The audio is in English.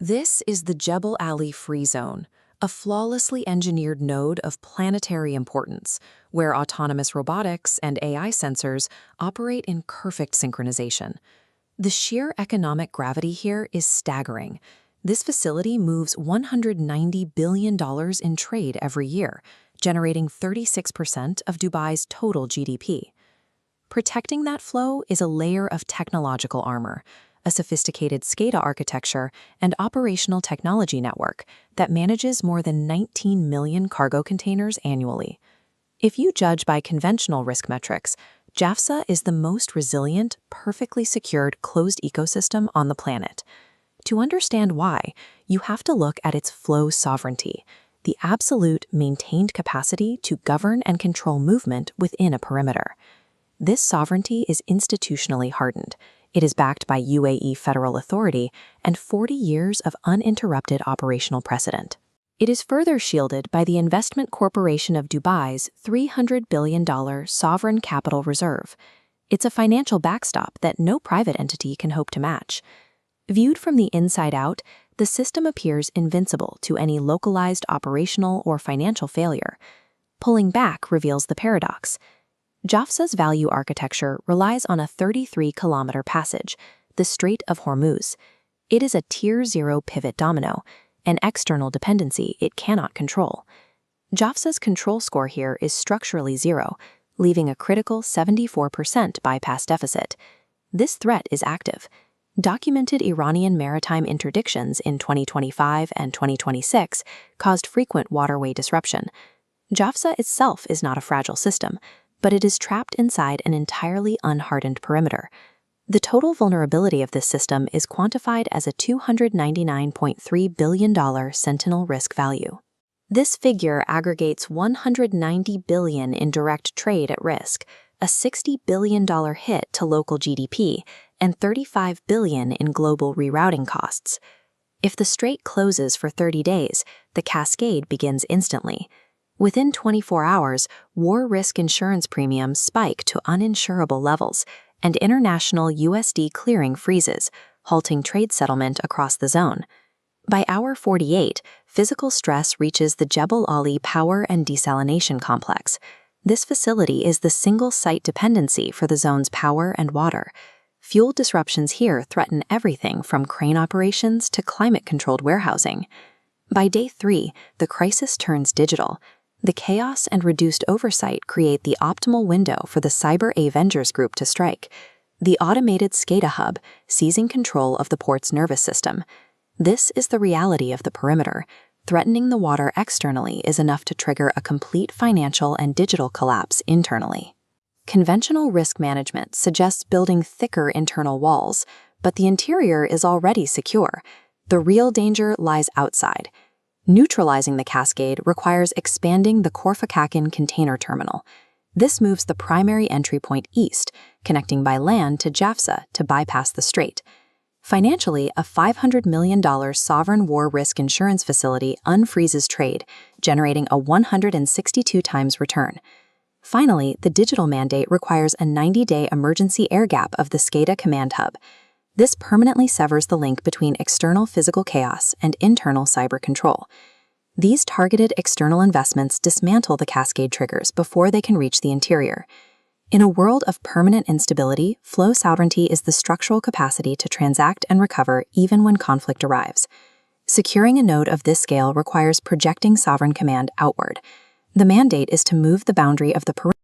This is the Jebel Ali Free Zone, a flawlessly engineered node of planetary importance, where autonomous robotics and AI sensors operate in perfect synchronization. The sheer economic gravity here is staggering. This facility moves $190 billion in trade every year, generating 36% of Dubai's total GDP. Protecting that flow is a layer of technological armor, a sophisticated SCADA architecture and operational technology network that manages more than 19 million cargo containers annually. If you judge by conventional risk metrics, JAFZA is the most resilient, perfectly secured closed ecosystem on the planet. To understand why, you have to look at its flow sovereignty, the absolute maintained capacity to govern and control movement within a perimeter. This sovereignty is institutionally hardened. It is backed by UAE federal authority and 40 years of uninterrupted operational precedent. It is further shielded by the Investment Corporation of Dubai's $300 billion sovereign capital reserve. It's a financial backstop that no private entity can hope to match. Viewed from the inside out, the system appears invincible to any localized operational or financial failure. Pulling back reveals the paradox. JAFZA's value architecture relies on a 33-kilometer passage, the Strait of Hormuz. It is a Tier 0 pivot domino, an external dependency it cannot control. JAFZA's control score here is structurally 0, leaving a critical 74% bypass deficit. This threat is active. Documented Iranian maritime interdictions in 2025 and 2026 caused frequent waterway disruption. JAFZA itself is not a fragile system, but it is trapped inside an entirely unhardened perimeter. The total vulnerability of this system is quantified as a $299.3 billion Sentinel Risk Value. This figure aggregates $190 billion in direct trade at risk, a $60 billion hit to local GDP, and $35 billion in global rerouting costs. If the strait closes for 30 days, the cascade begins instantly. Within 24 hours, war risk insurance premiums spike to uninsurable levels, and international USD clearing freezes, halting trade settlement across the zone. By hour 48, physical stress reaches the Jebel Ali Power and Desalination Complex. This facility is the single site dependency for the zone's power and water. Fuel disruptions here threaten everything from crane operations to climate-controlled warehousing. By day 3, the crisis turns digital. The chaos and reduced oversight create the optimal window for the Cyber Avengers group to strike. The automated SCADA Hub, seizing control of the port's nervous system. This is the reality of the perimeter. Threatening the water externally is enough to trigger a complete financial and digital collapse internally. Conventional risk management suggests building thicker internal walls, but the interior is already secure. The real danger lies outside. Neutralizing the cascade requires expanding the Khorfakkan Container Terminal. This moves the primary entry point east, connecting by land to JAFZA to bypass the strait. Financially, a $500 million sovereign war risk insurance facility unfreezes trade, generating a 162 times return. Finally, the digital mandate requires a 90-day emergency air-gap of the SCADA Command Hub. This permanently severs the link between external physical chaos and internal cyber control. These targeted external investments dismantle the cascade triggers before they can reach the interior. In a world of permanent instability, flow sovereignty is the structural capacity to transact and recover even when conflict arrives. Securing a node of this scale requires projecting sovereign command outward. The mandate is to move the boundary of the perimeter.